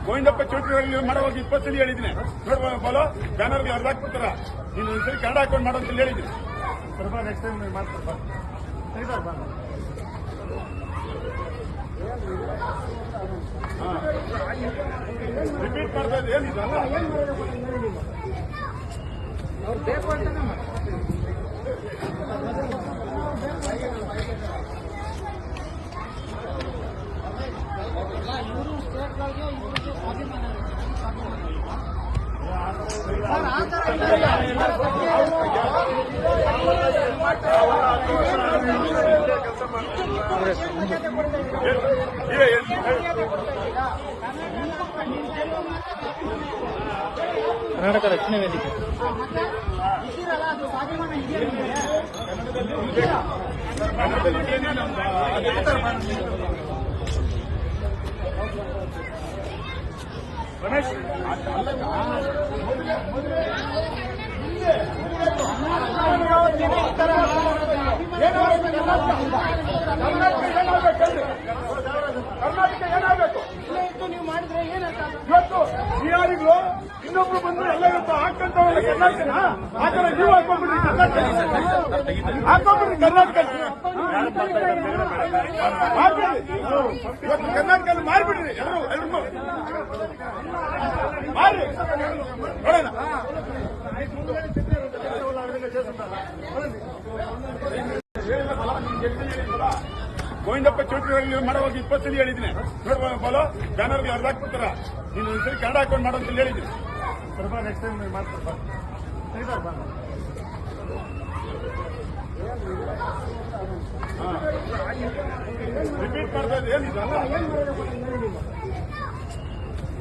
ಗೋವಿಂದಪ್ಪ ಚೌಟ್ರಿ ಮಾಡೋವಾಗ 20 ಸಲ ಹೇಳಿದ್ದೀನಿ. ನೋಡುವ ಬಾಲೋ ಬ್ಯಾನರ್ಗೆ ಅರ್ಧ ಹಾಕ್ಬಿಡ್ತಾರ. ನೀನು ಒಂದ್ಸರಿ ಕನ್ನಡ ಹಾಕೊಂಡು ಮಾಡೋ ಅಂತ ಹೇಳಿದ್ದೀನಿ. ಸ್ವಲ್ಪ ನೆಕ್ಸ್ಟ್ ಟೈಮ್ ಮಾಡ್ತಾರೆ. ರಿಪೀಟ್ ಮಾಡ್ತಾ ಇದ್ದೆ ಏನಿದಲ್ಲ ಅವ್ರು ಬೇಕು ಅಂತಾನೆ ಇವರು ಸ್ಟೇಟ್ಗಳಿಗೆ ಇವರಿಗೆ ಸ್ವಾಭಿಮಾನ ಕರ್ನಾಟಕ ರಕ್ಷಣಾ ವೇದಿಕೆ ಗಣೇಶ್ ಕರ್ನಾಟಕ ಏನಾಗಬೇಕು ನೀವು ಮಾಡಿದ್ರೆ ಏನಾಗ್ತದೆ? ಇವತ್ತು ಬಿಹಾರಿಗಳು ಇನ್ನೊಬ್ರು ಬಂದ್ರೆ ಎಲ್ಲ ಇವತ್ತು ಹಾಕಂತವಲ್ಲ ಕರ್ನಾಟಕನ ಆ ಥರ ನೀವು ಹಾಕೊಂಡ್ಬಿಡ್ರಿ ಕರ್ನಾಟಕ ಹಾಕೊಂಡ್ಬಿಡ್ರಿ ಕರ್ನಾಟಕ ಇವತ್ತು ಕರ್ನಾಟಕ ಮಾರ್ಬಿಡ್ರಿ ಎಲ್ರು ಮಾರಿ ನೋಡೋಣ. ಗೋವಿಂದಪ್ಪ ಚೌಟ್ರಿ ಮಾಡೋವಾಗ 20 ಸಲ ಹೇಳಿದ್ದೀನಿ. ನೋಡುವ ಬಾಲೋ ಬ್ಯಾನರ್ಗೆ ಅರ್ಧ ಹಾಕ್ಬಿಡ್ತಾರ. ನೀನು ಒಂದ್ಸರಿ ಕನ್ನಡ ಹಾಕೊಂಡು ಮಾಡೋ ಅಂತ ಹೇಳಿದ್ದೀನಿ. ಸ್ವಲ್ಪ ನೆಕ್ಸ್ಟ್ ಟೈಮ್ ಮಾಡ್ತಾರೆ. ರಿಪೀಟ್ ಮಾಡ್ತಾ ಇದ್ದೆ ಏನಿದಲ್ಲ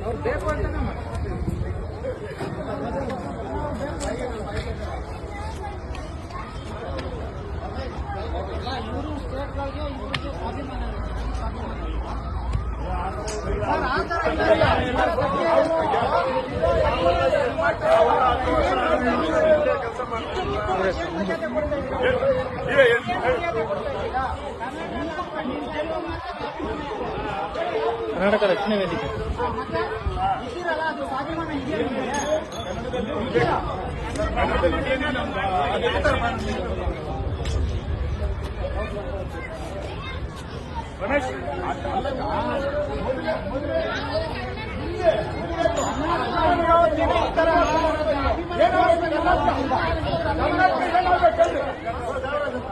ಅವ್ರು ಬೇಕು ಅಂತಾನೆ ಇವರು ಸ್ಟೇಟ್ಗಳಿಗೆ ಇವರಿಗೆ ಸ್ವಾಭಿಮಾನ ಕರ್ನಾಟಕ ರಕ್ಷಣಾ ವೇದಿಕೆ ಗಣೇಶ್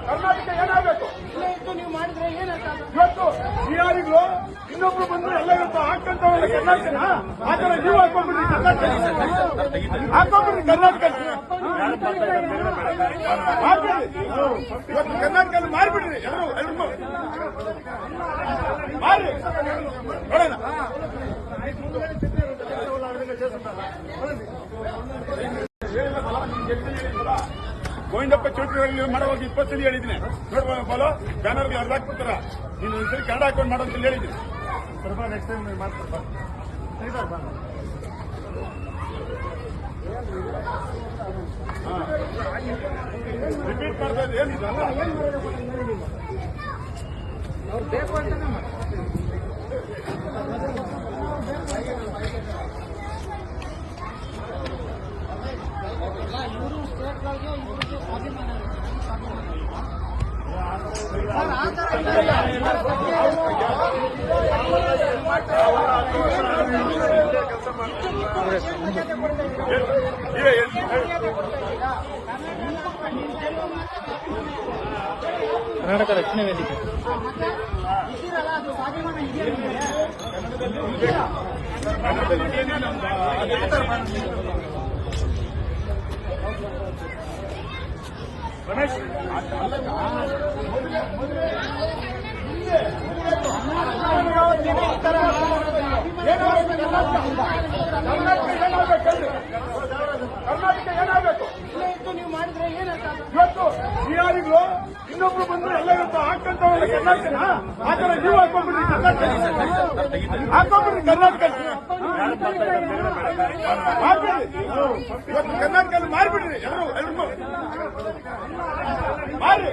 ಕರ್ನಾಟಕ ಏನಾಗಬೇಕು ನೀವು ಮಾಡಿದ್ರೆ ಏನಾಗ್ತದೆ? ಇವತ್ತು ಬಿಹಾರಿಗಳು ಇನ್ನೊಬ್ರು ಬಂದ್ರೆ ಎಲ್ಲ ಇವತ್ತು ಹಾಕಂತವಲ್ಲ ಕರ್ನಾಟಕನ ಆ ಥರ ನೀವು ಹಾಕೊಂಡ್ಬಿಡ್ರಿ ಕರ್ನಾಟಕ ಹಾಕೊಂಡ್ಬಿಡ್ರಿ ಕರ್ನಾಟಕ ಇವತ್ತು ಕರ್ನಾಟಕ ಮಾರ್ಬಿಡ್ರಿ ಎಲ್ರು ಮಾರಿ ನೋಡೋಣ. ಗೋವಿಂದಪ್ಪ ಚೌಟ್ರಿ ಮಾಡೋವಾಗ 20 ಸಲ ಹೇಳಿದ್ದೀನಿ. ನೋಡುವ ಬಾಲೋ ಬ್ಯಾನರ್ಗೆ ಅರ್ಧ ಹಾಕ್ಬಿಡ್ತಾರ. ನೀನು ಒಂದ್ಸರಿ ಕನ್ನಡ ಹಾಕೊಂಡು ಮಾಡೋ ಅಂತ ಹೇಳಿದ್ದೀನಿ. ಸ್ವಲ್ಪ ನೆಕ್ಸ್ಟ್ ಟೈಮ್ ಮಾಡ್ತಾರೆ. ರಿಪೀಟ್ ಮಾಡ್ತಾ ಇದ್ದೆ ಏನಿದಲ್ಲ ಅವ್ರು ಬೇಕು ಅಂತಾನೆ ಇವರು ಸ್ಟೇಟ್ಗಳಿಗೆ ಇವರಿಗೆ ಸ್ವಾಭಿಮಾನ ಕರ್ನಾಟಕ ರಕ್ಷಣಾ ವೇದಿಕೆ ಗಣೇಶ್ ಕರ್ನಾಟಕ ಏನಾಗಬೇಕು ನೀವು ಮಾಡಿದ್ರೆ ಏನಾಗ್ತದೆ? ಇವತ್ತು ಬಿಹಾರಿಗಳು ಇನ್ನೊಬ್ರು ಬಂದ್ರೆ ಎಲ್ಲ ಇವತ್ತು ಹಾಕಂತವಲ್ಲ ಕರ್ನಾಟಕನ ಆ ಥರ ನೀವು ಹಾಕೊಂಡ್ಬಿಡ್ರಿ ಕರ್ನಾಟಕ ಹಾಕೊಂಡ್ಬಿಡ್ರಿ ಕರ್ನಾಟಕ ಇವತ್ತು ಕರ್ನಾಟಕ ಮಾರ್ಬಿಡ್ರಿ ಎಲ್ರು ಮಾರಿ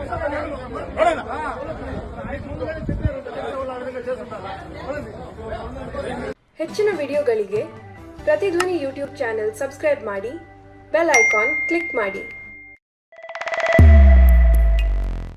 ನೋಡೋಣ. ಹೆಚ್ಚಿನ ವಿಡಿಯೋಗಳಿಗೆ ಪ್ರತಿಧ್ವನಿ ಯೂಟ್ಯೂಬ್ ಚಾನೆಲ್ ಸಬ್ಸ್ಕ್ರೈಬ್ ಮಾಡಿ, ಬೆಲ್ ಐಕಾನ್ ಕ್ಲಿಕ್ ಮಾಡಿ.